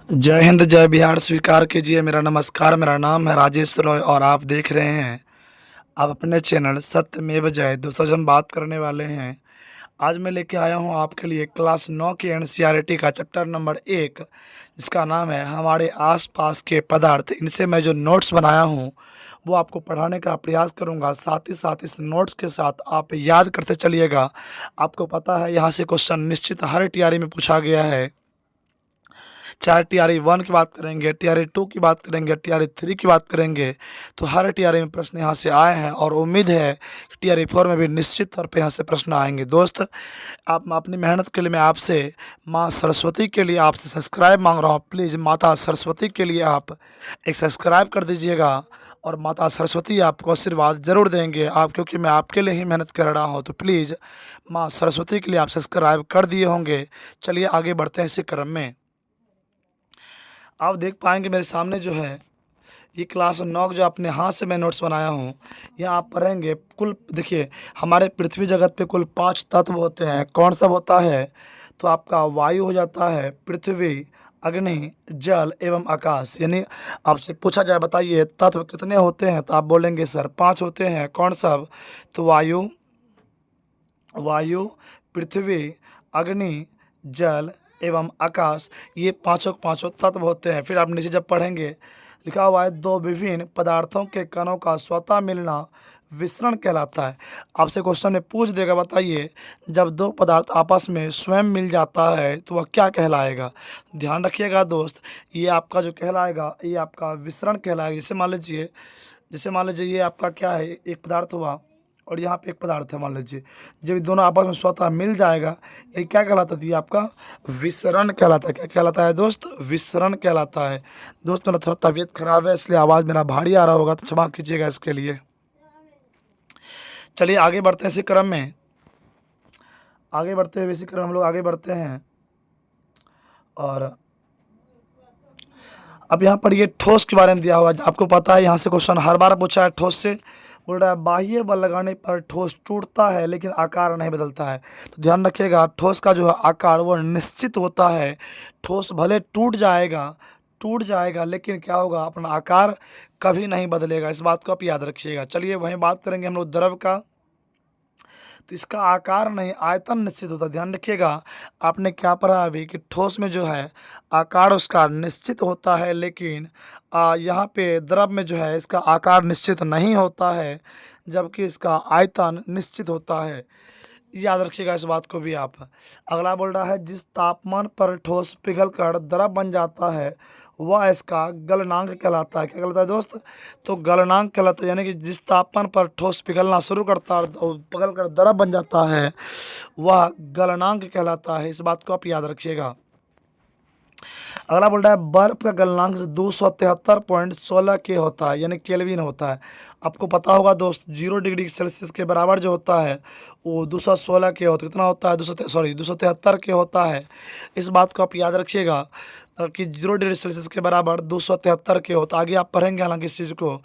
जय हिंद जय बिहार स्वीकार कीजिए मेरा नमस्कार। मेरा नाम है राजेश रॉय और आप देख रहे हैं आप अपने चैनल सत्यमेव जय। दोस्तों आज हम बात करने वाले हैं, आज मैं लेके आया हूं आपके लिए क्लास 9 की एनसीईआरटी का चैप्टर नंबर 1 जिसका नाम है हमारे आसपास के पदार्थ। इनसे मैं जो नोट्स बनाया हूं वो आपको पढ़ाने का प्रयास करूंगा, साथ ही साथ इस नोट्स के साथ आप याद करते चलिएगा। आपको पता है यहाँ से क्वेश्चन निश्चित हर टीआरई में पूछा गया है, चाहे टीआरई 1 की बात करेंगे, टीआरई 2 की बात करेंगे, टीआरई 3 की बात करेंगे, तो हर टीआरई में प्रश्न यहाँ से आए हैं और उम्मीद है कि टीआरई 4 में भी निश्चित तौर पे यहाँ से प्रश्न आएंगे। दोस्त आप अपनी मेहनत के लिए मैं आपसे माँ सरस्वती के लिए आपसे सब्सक्राइब मांग रहा हूँ। प्लीज़ माता सरस्वती के लिए आप एक सब्सक्राइब कर दीजिएगा और माता सरस्वती आपको आशीर्वाद ज़रूर देंगे, आप क्योंकि मैं आपके लिए ही मेहनत कर रहा हूँ। तो प्लीज़ माँ सरस्वती के लिए आप सब्सक्राइब कर दिए होंगे। चलिए आगे बढ़ते हैं इसी क्रम में। आप देख पाएंगे मेरे सामने जो है ये क्लास 9 जो अपने हाथ से मैं नोट्स बनाया हूँ, यहाँ आप पढ़ेंगे। कुल देखिए हमारे पृथ्वी जगत पे कुल 5 तत्व होते हैं। कौन सा होता है? तो आपका वायु हो जाता है, पृथ्वी, अग्नि, जल एवं आकाश। यानी आपसे पूछा जाए बताइए तत्व कितने होते हैं, तो आप बोलेंगे सर 5 होते हैं। कौन सब? तो वायु, पृथ्वी, अग्नि, जल एवं आकाश, ये पांचों के पांचों तत्व होते हैं। फिर आप नीचे जब पढ़ेंगे लिखा हुआ है दो विभिन्न पदार्थों के कणों का स्वतः मिलना विसरण कहलाता है। आपसे क्वेश्चन में पूछ देगा बताइए जब दो पदार्थ आपस में स्वयं मिल जाता है तो वह क्या कहलाएगा? ध्यान रखिएगा दोस्त, ये आपका जो कहलाएगा ये आपका विसरण कहलाएगा। जैसे मान लीजिए ये आपका क्या है, एक पदार्थ हुआ और यहाँ पे एक पदार्थ है मान लीजिए, जब ये दोनों आपस में स्वतः मिल जाएगा ये क्या कहलाता है? ये आपका विसरण कहलाता है। क्या कहलाता है दोस्त? विसरण कहलाता है। दोस्त मेरा थोड़ा तबीयत खराब है इसलिए आवाज़ मेरा भारी आ रहा होगा, तो क्षमा कीजिएगा इसके लिए। चलिए आगे बढ़ते हैं इसी क्रम में, आगे बढ़ते हुए इसी क्रम हम लोग आगे बढ़ते हैं। और अब यहाँ पर ये ठोस के बारे में दिया हुआ है। आपको पता है यहाँ से क्वेश्चन हर बार पूछा है ठोस से। बोल रहा है बाह्य बल लगाने पर ठोस टूटता है लेकिन आकार नहीं बदलता है। तो ध्यान रखिएगा ठोस का जो है आकार वो निश्चित होता है। ठोस भले टूट जाएगा लेकिन क्या होगा, अपना आकार कभी नहीं बदलेगा। इस बात को आप याद रखिएगा। चलिए वहीं बात करेंगे हम लोग द्रव का, तो इसका आकार नहीं आयतन निश्चित होता है। ध्यान रखिएगा आपने क्या पढ़ा अभी कि ठोस में जो है आकार उसका निश्चित होता है, लेकिन यहाँ पे द्रव में जो है इसका आकार निश्चित नहीं होता है, जबकि इसका आयतन निश्चित होता है। याद रखिएगा इस बात को भी आप। अगला बोल रहा है जिस तापमान पर ठोस पिघलकर द्रव बन जाता है वह इसका गलनांक कहलाता है। क्या कहलाता है दोस्त? तो गलनांक कहलाता है, यानी कि जिस तापमान पर ठोस पिघलना शुरू करता है और पिघलकर द्रव बन जाता है वह गलनांक कहलाता है। इस बात को आप याद रखिएगा। अगला बोल रहा है बर्फ का गलनांक 273.16 के होता है, यानी केल्विन होता है। आपको पता होगा दोस्त 0 डिग्री सेल्सियस के बराबर जो होता है वो 216 के होता है। कितना होता है? 273 के होता है। इस बात को आप याद रखिएगा कि 0 डिग्री सेल्सियस के बराबर 273 के होता है। आगे आप पढ़ेंगे हालांकि इस चीज़ को।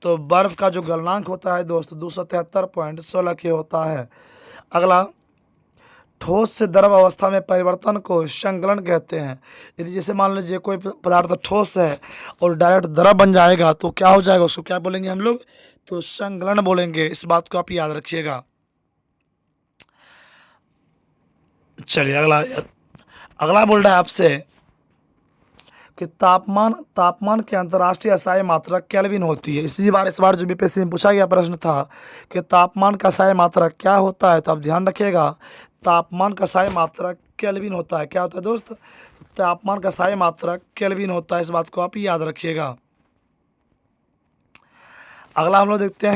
तो बर्फ़ का जो गलनांक होता है दोस्त 273.16 के होता है। अगला ठोस से द्रव अवस्था में परिवर्तन को संगलन कहते हैं। यदि जैसे मान लीजिए कोई पदार्थ ठोस है और डायरेक्ट द्रव बन जाएगा तो क्या हो जाएगा, उसको क्या बोलेंगे हम लोग? तो संगलन बोलेंगे। इस बात को आप याद रखिएगा। चलिए अगला अगला बोल रहा है आपसे कि तापमान की अंतर्राष्ट्रीय असाई मात्रा केल्विन होती है। इस बार जो बीपीएससी में पूछा गया प्रश्न था कि तापमान का असाई मात्रा क्या होता है, तो आप ध्यान रखिएगा तापमान का असाई मात्रा केल्विन होता है। क्या होता है दोस्त? तापमान का असाई मात्रा केल्विन होता है। इस बात को आप याद रखिएगा। अगला हम लोग देखते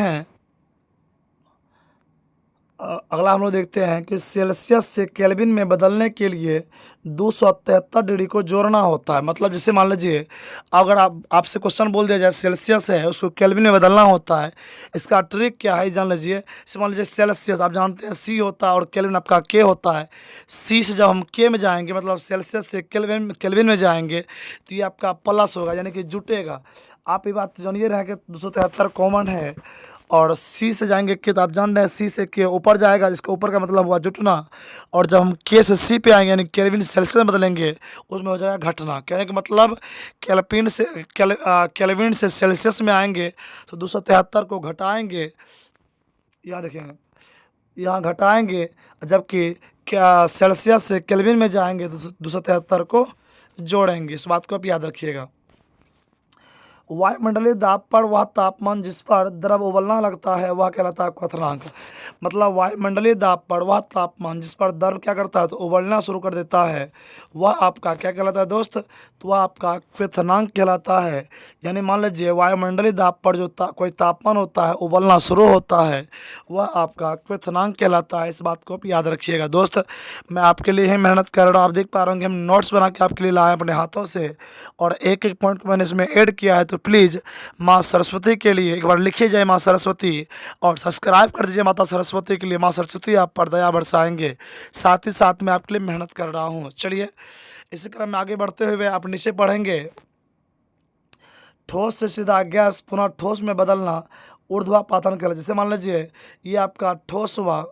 हैं कि सेल्सियस से केल्विन में बदलने के लिए 273 डिग्री को जोड़ना होता है। मतलब जैसे मान लीजिए अगर आपसे क्वेश्चन बोल दिया जाए सेल्सियस है उसको केल्विन में बदलना होता है। इसका ट्रिक क्या है जान लीजिए। जैसे मान लीजिए सेल्सियस आप जानते हैं सी होता है और केल्विन आपका के होता है। सी से जब हम के में जाएंगे मतलब सेल्सियस से केल्विन में जाएंगे तो ये आपका प्लस होगा, यानी कि जुटेगा। आप ये बात जानिए रहे कि 273 कॉमन है और सी से जाएंगे के, तो आप जान रहे हैं सी से के ऊपर जाएगा, जिसके ऊपर का मतलब हुआ जुटना। और जब हम के से सी पे आएंगे यानी केल्विन सेल्सियस में बदलेंगे, उसमें हो जाएगा घटना। कहने का मतलब केल्विन से सेल्सियस में आएंगे तो 273 को घटाएंगे, यहाँ देखेंगे यहाँ घटाएंगे, जबकि क्या सेल्सियस से केल्विन में जाएंगे तो 273 को जोड़ेंगे। इस बात को आप याद रखिएगा। वायुमंडलीय दाब पर वह तापमान जिस पर द्रव उबलना लगता है वह कहलाता है क्वथनांक। मतलब वायुमंडलीय दाब पर वह तापमान जिस पर द्रव क्या करता है तो उबलना शुरू कर देता है, वह आपका क्या कहलाता है दोस्त, तो वह आपका क्वथनांक कहलाता है। यानी मान लीजिए वायुमंडलीय दाब पर जो कोई तापमान होता है उबलना शुरू होता है, वह आपका क्वथनांक कहलाता है। इस बात को आप याद रखिएगा दोस्त। मैं आपके लिए ही मेहनत कर रहा हूँ, आप देख पा रहे होंगे हम नोट्स बना के आपके लिए लाए अपने हाथों से, और एक एक पॉइंट को मैंने इसमें ऐड किया है। तो प्लीज़ माँ सरस्वती के लिए एक बार लिखिए जय माँ सरस्वती, और सब्सक्राइब कर दीजिए माता सरस्वती के लिए। माँ सरस्वती आप पर दया बरसाएंगे, साथ ही साथ मैं आपके लिए मेहनत कर रहा हूँ। चलिए इसी क्रम में आगे बढ़ते हुए आप नीचे पढ़ेंगे, ठोस से सीधा गैस पुनः ठोस में बदलना ऊर्ध्वापातन कहलाता है। जैसे मान लीजिए ये आपका ठोस हुआ,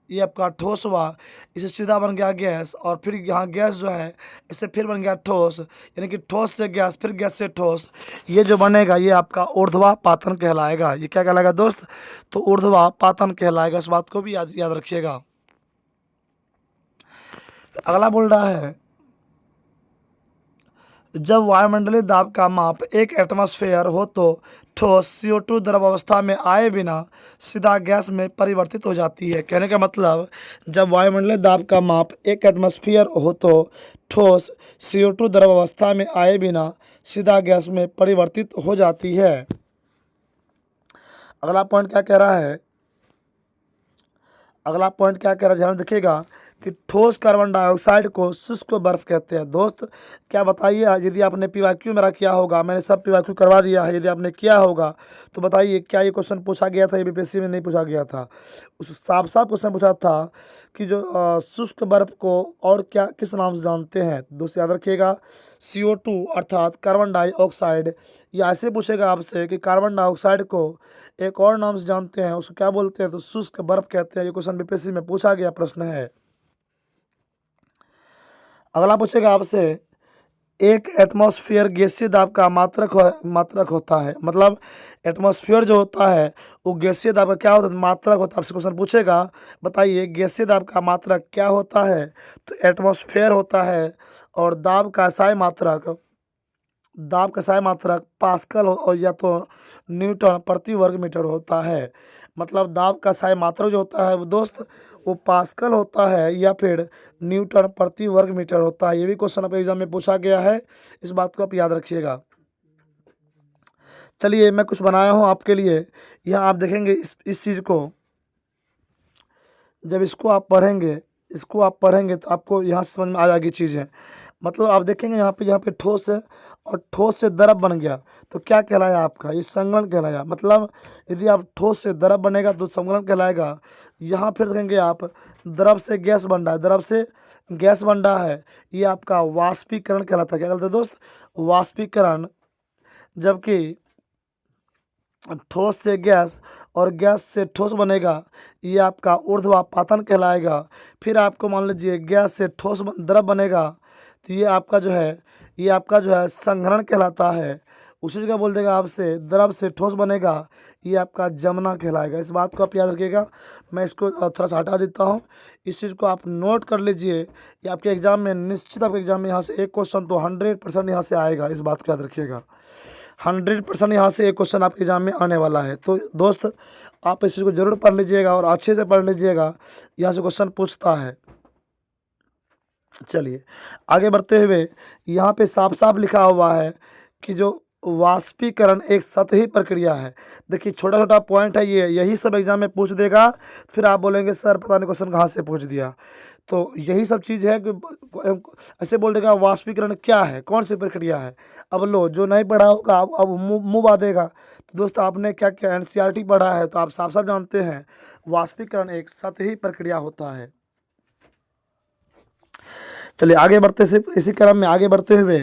ये आपका ठोस हुआ, इसे सीधा बन गया गैस, और फिर यहाँ गैस जो है इससे फिर बन गया ठोस, यानी कि ठोस से गैस, फिर गैस से ठोस, ये जो बनेगा ये आपका ऊर्ध्वापातन कहलाएगा। ये क्या कहलाएगा दोस्त, तो ऊर्ध्वापातन कहलाएगा। इस बात को भी याद याद रखिएगा। अगला बोल रहा है, जब वायुमंडलीय दाब का माप 1 एटमॉस्फेयर हो तो ठोस CO2 द्रव अवस्था में आए बिना सीधा गैस में परिवर्तित हो जाती है। कहने का मतलब जब वायुमंडलीय दाब का माप 1 एटमॉस्फेयर हो तो ठोस CO2 द्रव अवस्था में आए बिना सीधा गैस में परिवर्तित हो जाती है। अगला पॉइंट क्या कह रहा है, अगला पॉइंट क्या कह रहा है, ध्यान देखिएगा कि ठोस कार्बन डाइऑक्साइड को शुष्क बर्फ कहते हैं। दोस्त क्या बताइए, यदि आपने PYQ मेरा किया होगा, मैंने सब PYQ करवा दिया है, यदि आपने किया होगा तो बताइए क्या ये क्वेश्चन पूछा गया था, ये BPSC में नहीं पूछा गया था। उस साफ साफ क्वेश्चन पूछा था कि जो शुष्क बर्फ को और क्या किस नाम से जानते हैं। दोस्त याद रखिएगा, CO2 अर्थात कार्बन डाइऑक्साइड, या ऐसे पूछेगा आपसे कि कार्बन डाइऑक्साइड को एक और नाम से जानते हैं, उसको क्या बोलते हैं, तो शुष्क बर्फ कहते हैं। ये क्वेश्चन BPSC में पूछा गया प्रश्न है। अगला पूछेगा आपसे, एक एटमॉस्फेयर गैसीय दाब का मात्रक होता है। मतलब एटमॉस्फेयर जो होता है वो गैसीय दाब का क्या होता है, मात्रक होता है। आपसे क्वेश्चन पूछेगा, बताइए गैसीय दाब का मात्रक क्या होता है, तो एटमॉस्फेयर होता है। और दाब का साय मात्रक, दाब का साय मात्रक पास्कल और या तो न्यूटन प्रति वर्ग मीटर होता है। मतलब दाब का साय मात्रक जो होता है वो दोस्त वो पास्कल होता है या फिर न्यूटन प्रति वर्ग मीटर होता है। ये भी क्वेश्चन आपके एग्जाम में पूछा गया है, इस बात को आप याद रखिएगा। चलिए मैं कुछ बनाया हूँ आपके लिए, यहाँ आप देखेंगे इस चीज़ को, जब इसको आप पढ़ेंगे तो आपको यहाँ से समझ में आ जाएगी चीज़ें। मतलब आप देखेंगे यहाँ पे ठोस है और ठोस से द्रव बन गया तो क्या कहलाया आपका, ये संघनन कहलाया। मतलब यदि आप ठोस से द्रव बनेगा तो संघनन कहलाएगा। यहाँ फिर देखेंगे आप द्रव से गैस बन रहा है, द्रव से गैस बन रहा है, ये आपका वाष्पीकरण कहलाता है। क्या कहलाता है दोस्त, वाष्पीकरण। जबकि ठोस से गैस और गैस से ठोस बनेगा, ये आपका ऊर्ध्वापातन कहलाएगा। फिर आपको मान लीजिए गैस से ठोस द्रव बनेगा तो ये आपका जो है संघनन कहलाता है। उसी जगह बोल देगा आपसे द्रव से ठोस बनेगा, ये आपका जमना कहलाएगा। इस बात को आप याद रखिएगा। मैं इसको थोड़ा सा हटा देता हूँ, इस चीज़ को आप नोट कर लीजिए। ये आपके एग्जाम में निश्चित, आपके एग्जाम में यहाँ से एक क्वेश्चन तो 100% यहाँ से आएगा। इस बात को याद रखिएगा, 100% यहाँ से एक क्वेश्चन आपके एग्जाम में आने वाला है। तो दोस्त आप इस चीज़ को जरूर पढ़ लीजिएगा और अच्छे से पढ़ लीजिएगा, यहाँ से क्वेश्चन पूछता है। चलिए आगे बढ़ते हुए, यहाँ पे साफ साफ लिखा हुआ है कि जो वाष्पीकरण एक सतही प्रक्रिया है। देखिए छोटा छोटा पॉइंट है ये, यही सब एग्जाम में पूछ देगा, फिर आप बोलेंगे सर पता नहीं क्वेश्चन कहाँ से पूछ दिया। तो यही सब चीज़ है कि ऐसे बोल देगा वाष्पीकरण क्या है, कौन सी प्रक्रिया है। अब लो जो नहीं पढ़ा होगा अब मुँह बांधेगा। तो दोस्त आपने क्या क्या NCERT पढ़ा है तो आप साफ साफ जानते हैं वाष्पीकरण एक सतही प्रक्रिया होता है। चलिए आगे बढ़ते से इसी क्रम में आगे बढ़ते हुए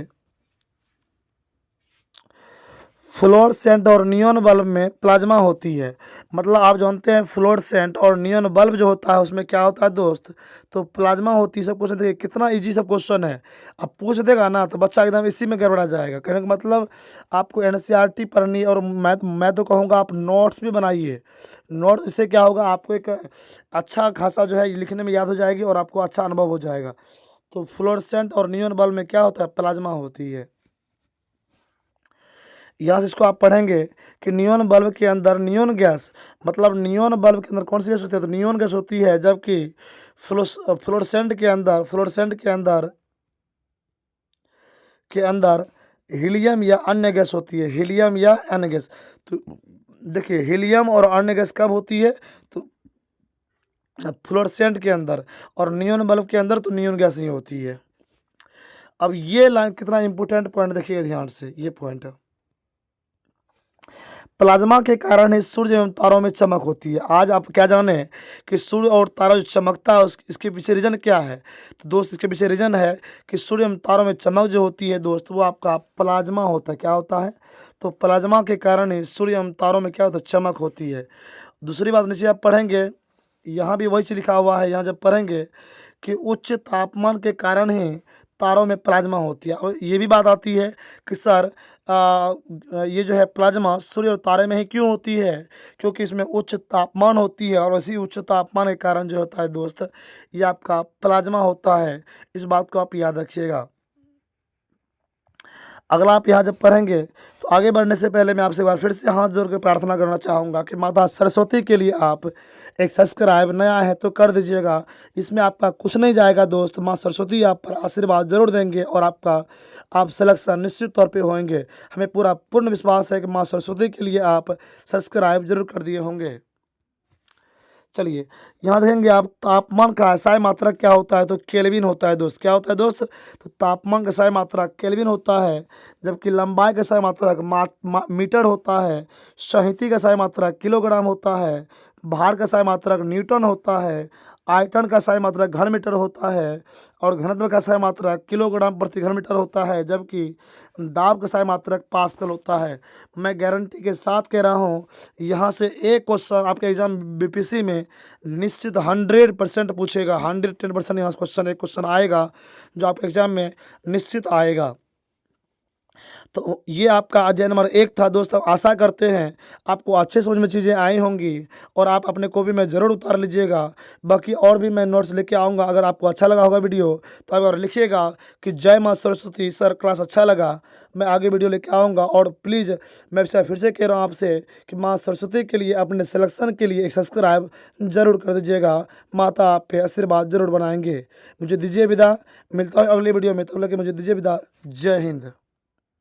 फ्लोरोसेंट और नियॉन बल्ब में प्लाज्मा होती है। मतलब आप जानते हैं फ्लोरोसेंट और नियॉन बल्ब जो होता है उसमें क्या होता है दोस्त, तो प्लाज्मा होती है। सब क्वेश्चन देखिए कितना इजी सब क्वेश्चन है। अब पूछ देगा ना तो बच्चा एकदम इसी में गड़बड़ा जाएगा। कहने का मतलब आपको एनसीईआरटी पढ़नी है, और मैं तो कहूँगा आप नोट्स भी बनाइए। नोट इससे क्या होगा, आपको एक अच्छा खासा जो है लिखने में याद हो जाएगी और आपको अच्छा अनुभव हो जाएगा। तो फ्लोरोसेंट और नियॉन बल्ब में क्या होता है, प्लाज्मा होती है। यहाँ से इसको आप पढ़ेंगे कि नियॉन बल्ब के अंदर नियॉन गैस, मतलब नियॉन बल्ब के अंदर कौन सी गैस होती है, तो नियॉन गैस होती है। जबकि फ्लोरोसेंट के अंदर हीलियम या अन्य गैस होती है, हीलियम या अन्य गैस। तो देखिए हीलियम और अन्य गैस कब होती है, तो फ्लोरोसेंट के अंदर, और नियॉन बल्ब के अंदर तो नियॉन गैस ही होती है। अब ये लाइन कितना इंपॉर्टेंट पॉइंट देखिएगा ध्यान से, ये पॉइंट है। प्लाज्मा के कारण ही सूर्य एवं तारों में चमक होती है। आज आप क्या जाने कि सूर्य और तारा जो चमकता है इसके पीछे रीजन क्या है, तो दोस्त इसके पीछे रीजन है कि सूर्य एवं तारों में चमक जो होती है दोस्त, वो आपका प्लाज्मा होता है। क्या होता है, तो प्लाज्मा के कारण ही सूर्य एवं तारों में क्या होता है, चमक होती है। दूसरी बात नीचे आप पढ़ेंगे, यहाँ भी वही चीज़ लिखा हुआ है। यहाँ जब पढ़ेंगे कि उच्च तापमान के कारण ही तारों में प्लाज्मा होती है। और ये भी बात आती है कि सर ये जो है प्लाज्मा सूर्य और तारे में ही क्यों होती है, क्योंकि इसमें उच्च तापमान होती है, और इसी उच्च तापमान के कारण जो होता है दोस्त, ये आपका प्लाज्मा होता है। इस बात को आप याद रखिएगा। अगला आप यहाँ जब पढ़ेंगे तो आगे बढ़ने से पहले मैं आपसे एक बार फिर से हाथ जोड़ के प्रार्थना करना चाहूँगा कि माता सरस्वती के लिए आप एक सब्सक्राइब नया है तो कर दीजिएगा। इसमें आपका कुछ नहीं जाएगा दोस्त, माँ सरस्वती आप पर आशीर्वाद जरूर देंगे और आप सिलेक्शन निश्चित तौर पे होंगे। हमें पूरा पूर्ण विश्वास है कि माँ सरस्वती के लिए आप सब्सक्राइब जरूर कर दिए होंगे। चलिए यहाँ देखेंगे आप, तापमान का एसआई मात्रक क्या होता है, तो केल्विन होता है दोस्त। क्या होता है दोस्त, तो तापमान का एसआई मात्रक केल्विन होता है। जबकि लंबाई का एसआई मात्रक मीटर होता है। संहति का एसआई मात्रक किलोग्राम होता है। भार का एसआई मात्रक न्यूटन होता है। आयतन का एसआई मात्रक घन मीटर होता है। और घनत्व का एसआई मात्रक किलोग्राम प्रति घन मीटर होता है। जबकि दाब का एसआई मात्रक पास्कल होता है। मैं गारंटी के साथ कह रहा हूँ, यहाँ से एक क्वेश्चन आपके एग्जाम बीपीसी में निश्चित 100% पूछेगा। 110% यहाँ से एक क्वेश्चन आएगा जो आपके एग्जाम में निश्चित आएगा। तो ये आपका अध्याय नंबर 1 था दोस्तों। आशा करते हैं आपको अच्छे समझ में चीज़ें आई होंगी और आप अपने कॉपी में ज़रूर उतार लीजिएगा। बाकी और भी मैं नोट्स लेके आऊँगा। अगर आपको अच्छा लगा होगा वीडियो तो आप और लिखिएगा कि जय माँ सरस्वती सर, क्लास अच्छा लगा, मैं आगे वीडियो लेके आऊँगा। और प्लीज़ मैं फिर से कह रहा हूँ आपसे कि माँ सरस्वती के लिए अपने सिलेक्शन के लिए एक सब्सक्राइब ज़रूर कर दीजिएगा। माता आप पे आशीर्वाद जरूर बनाएंगे। मुझे दीजिए विदा, मिलता हूँ अगली वीडियो में, तब तक के मुझे दीजिए विदा। जय हिंद।